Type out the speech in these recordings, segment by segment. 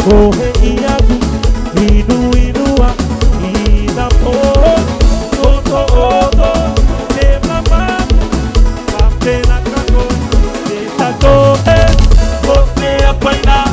Corre iago, inua, ina oto, lembra mais, apenas cagou, deixa correr, você apanhar,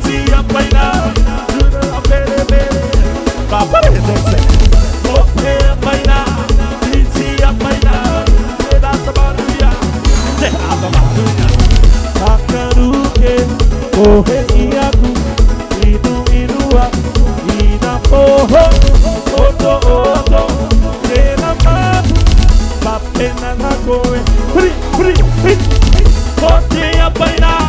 se apanhar, jura a beber, papai desce, você apanhar, se apanhar, será trabalhar, acaruque, corre iago, inua, ina oto, lembra mais, apenas cagou, você apanhar,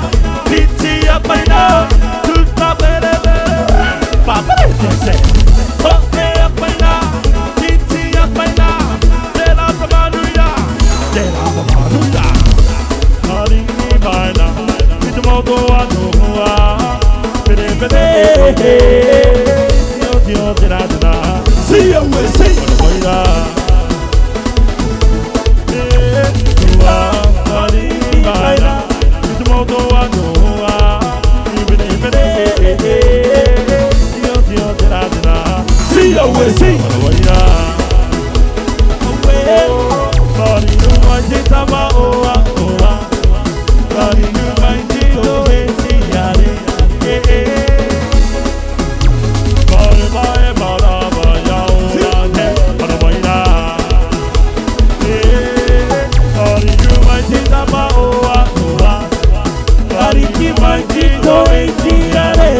se apanhar, jura a beber, papai desce, você apanhar, se apanhar, será trabalhar, Harini baila, ritmo do adoa, pere, Dio tirada, see you will see, baila, Harini baila, ritmo do adoa, pere, Dio tirada, see you will see, baila. Body you might take some oa. Body you might take so easy, yare. Body by baraba yaola ne barbaina. Body you might take some oa. Body you might take so easy, yare.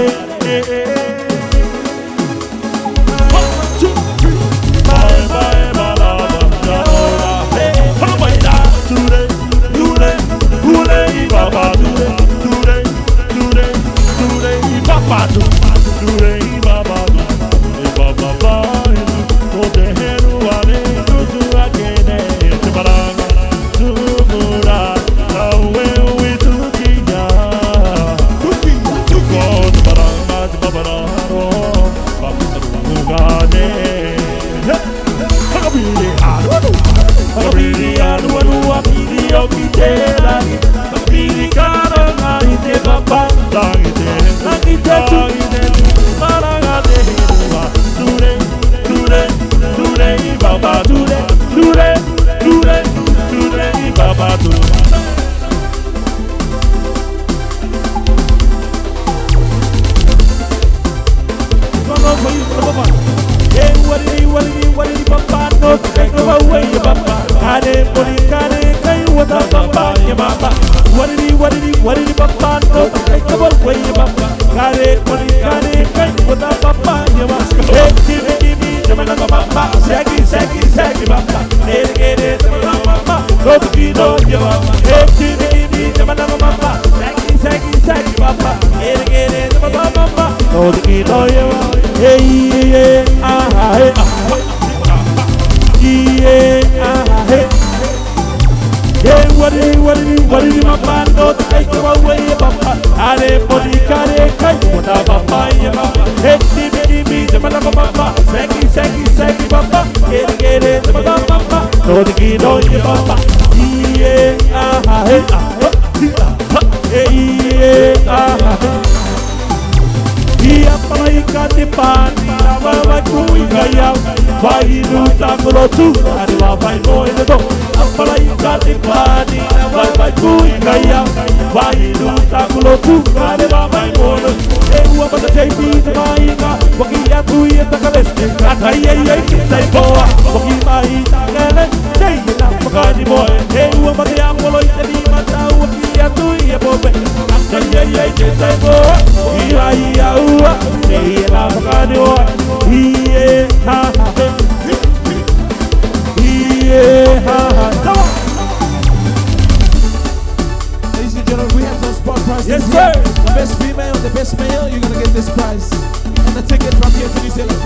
Yes, sir. The best female, the best male, you're gonna get this prize. And the ticket from here to New Zealand.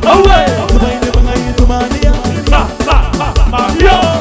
Away! Yo!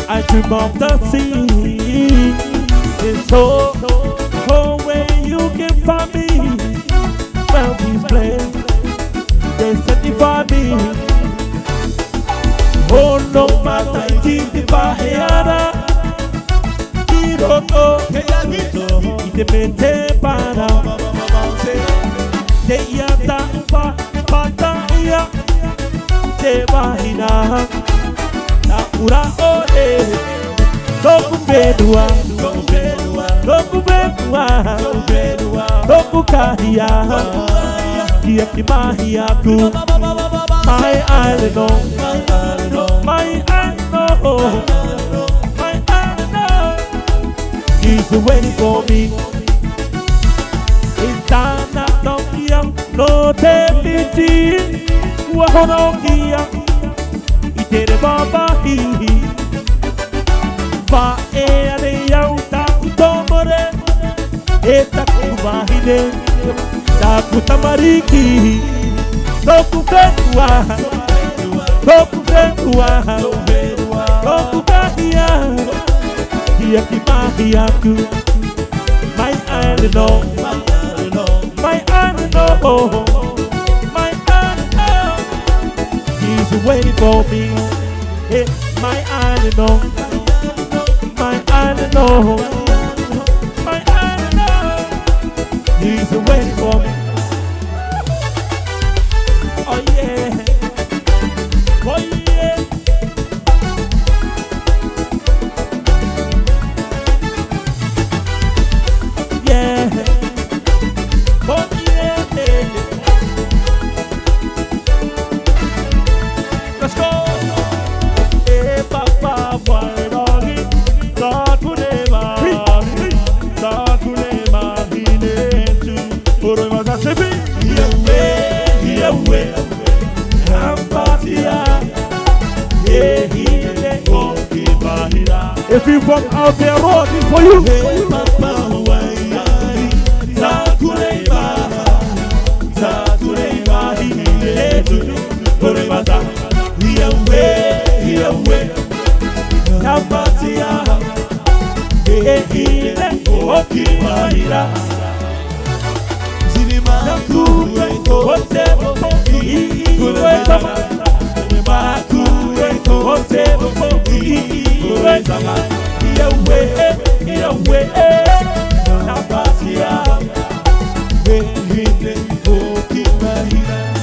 I dream of the sea. It's so where you can find me. Well, these places, they sanctify me. Oh no, matter if I hear Ite mete para Te yata pata iya Te bahina Na ura ore Toku bedua Toku bedua Toku kahia Kia kimahiaku My island My island He's waiting for me. Itana Nokia, no tepiti, Wahonokia, Itere Baba Hihi, Va Ere Yauta Kutomore, Eta Kumahide, Takuta Mariki, Toku Betua, Toku Kahia. Yakimahiaku, my island, my island, my island. He's waiting for me. Hey, my island, my island, my island. He's waiting for me. Oh yeah, oh yeah. Every from out there road is for you. Hey Papa Wayari, Takureba, Takureba, Yetu, Koremata, Yahweh, Nabatia, Ehile, Okimaira, Zinimaku, Hotebo, Ikurezama, Zinimaku, Hotebo, Ikurezama, Yahweh, Nabatia, Ehile, Okimaira.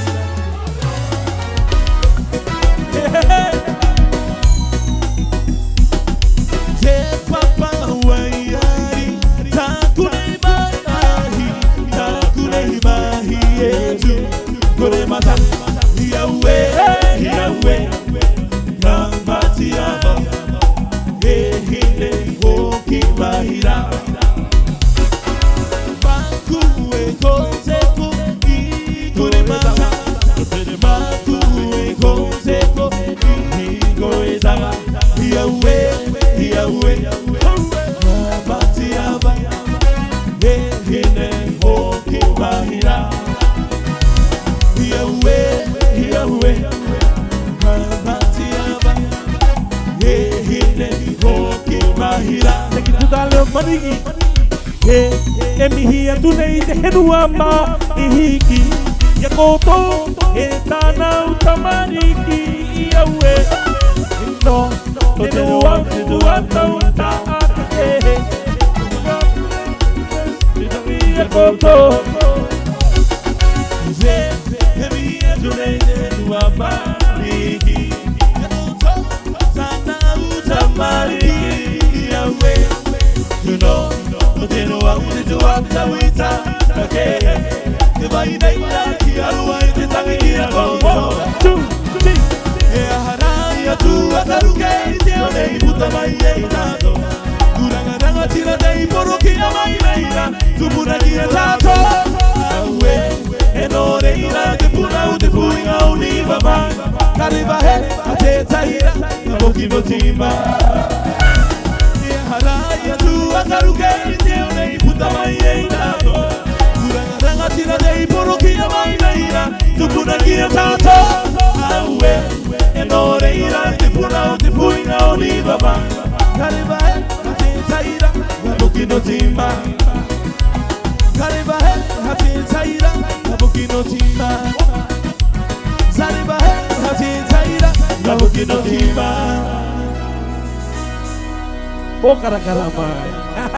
Emi hiya tunei te henuama ihiki Yakoto etana utamariki Iawe No Tenua Tuata uta ake Yakoto Emi hiya tunei te henuama ihiki Yakoto etana utamariki Iawe You know Pokara Karamai.